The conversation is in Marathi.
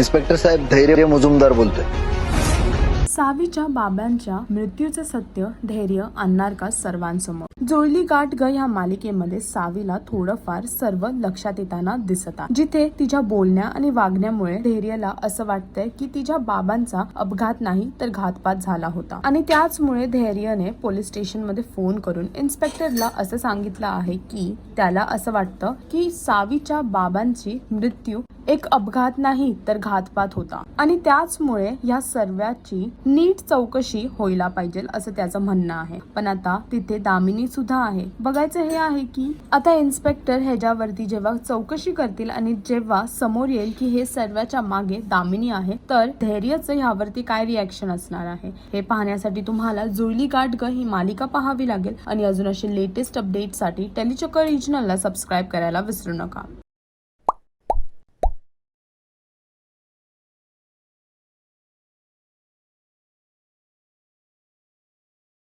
इन्स्पेक्टर साहेब धैर्य मुजुमदार बोलतोय। सावीच्या बाबांच्या मृत्यूचे सत्य धैर्य आणणार का सर्वांसमोर? जुळली गाठ ग ह्या मालिकेमध्ये सावीला थोडंफार सर्व लक्षात येताना दिसत आहे, जिथे तिच्या बोलण्या आणि वागण्यामुळे धैर्यला असं वाटतंय की तिच्या बाबांचा अपघात नाही तर घातपात झाला होता आणि त्याचमुळे धैर्यने पोलीस स्टेशन मध्ये फोन करून इन्स्पेक्टरला असं सांगितलं आहे की त्याला असं वाटतं की सावीच्या बाबांची मृत्यू एक अपघात नाही तर घातपात होता आणि त्याचमुळे या सर्वाची नीट चौकशी व्हायला पाहिजे असं त्याचं म्हणणं आहे। पण आता तिथे दामिनी सुद्धा आहे। बघायचं हे आहे की आता इन्स्पेक्टर ह्याच्यावरती जेव्हा चौकशी करतील आणि जेव्हा समोर येईल की हे सर्वाच्या मागे दामिनी आहे तर धैर्यचं ह्यावरती काय रिॲक्शन असणार आहे हे पाहण्यासाठी तुम्हाला जुळली गाठ ग ही मालिका पाहावी लागेल आणि अजून असे लेटेस्ट अपडेटसाठी टेलीचक्कर रिजनलला सबस्क्राईब करायला विसरू नका।